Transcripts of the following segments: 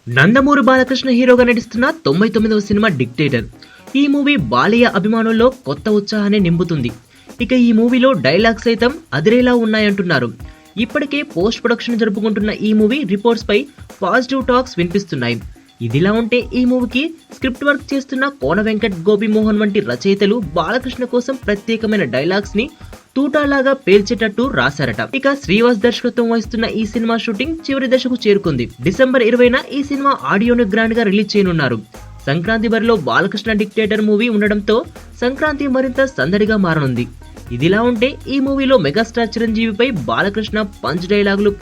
నందమూరి బాలకృష్ణ హీరోగా నటిస్తున్న 99వ cinema dictator. ఈ మూవీ బాలయ్య అభిమానుల్లో కొత్త ఉత్సాహాన్ని నింపుతుంది. ఇక ఈ మూవీలో డైలాగ్స్ సైతం అదిరేలా ఉన్నాయంటున్నారు. ఇప్పటికే పోస్ట్ ప్రొడక్షన్ జరుపుకుంటున్న ఈ మూవీ రిపోర్ట్స్ పై పాజిటివ్ టాక్స్ వినిపిస్తున్నాయి. ఇదిలా ఉంటే ఈ మూవీకి స్క్రిప్ట్ వర్క్ చేస్తున్న కోన వెంకట్, గోపి మోహన్ వంటి రచయితలు బాలకృష్ణ కోసం ప్రత్యేకమైన డైలాగ్స్ ని తూటాలాగా పేల్చేటట్టు రాశారట. ఇక శ్రీవాస్ దర్శకత్వం వహిస్తున్న ఈ సినిమా షూటింగ్ చివరి దశకు చేరుకుంది. డిసెంబర్ 20న ఈ సినిమా ఆడియోను గ్రాండ్ గా రిలీజ్ చేయనున్నారు. సంక్రాంతి బరిలో బాలకృష్ణ డిక్టేటర్ మూవీ ఉండడంతో సంక్రాంతి మరింత సందడిగా మారనుంది. ఇదిలా ఉంటే ఈ మూవీలో మెగాస్టార్ చిరంజీవిపై బాలకృష్ణ పంచ్ డైలాగులు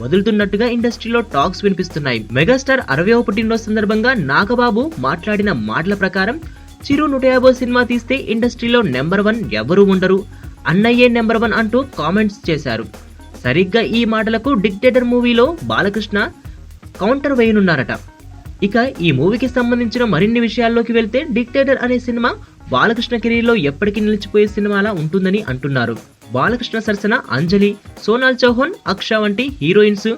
వదులుతున్నట్టుగా ఇండస్ట్రీలో టాక్స్ వినిపిస్తున్నాయి. మెగాస్టార్ 60వ పుట్టినరోజు సందర్భంగా నాగబాబు మాట్లాడిన మాటల ప్రకారం చిరు 150 సినిమా తీస్తే ఇండస్ట్రీలో నెంబర్ 1 ఎవరు ఉండరు, అన్నయ్యే నెంబర్ 1 అంటూ కామెంట్స్ చేశారు. సరిగ్గా ఈ మాటలకు డిక్టేటర్ మూవీలో బాలకృష్ణ కౌంటర్ వేయనున్నారట. ఇక ఈ మూవీకి సంబంధించిన మరిన్ని విషయాల్లోకి వెళ్తే డిక్టేటర్ అనే సినిమా బాలకృష్ణ కెరీర్ లో ఎప్పటికీ నిలిచిపోయే సినిమాలా ఉంటుందని అంటున్నారు. బాలకృష్ణ సరసన అంజలి, సోనాల్ చౌహాన్, అక్ష వంటి హీరోయిన్స్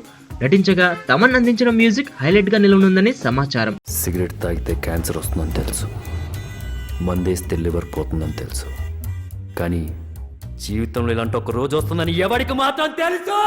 నటించగా తమన్ అందించిన మ్యూజిక్ హైలైట్ గా నిలవనుందని సమాచారం. సిగరెట్ తాగితే క్యాన్సర్ వస్తుందని తెలుసు, మందేస్తే లివర్ పోతుందని తెలుసు, కానీ జీవితంలో ఇలాంటి ఒక రోజు వస్తుందని ఎవరికి మాత్రం తెలుసు.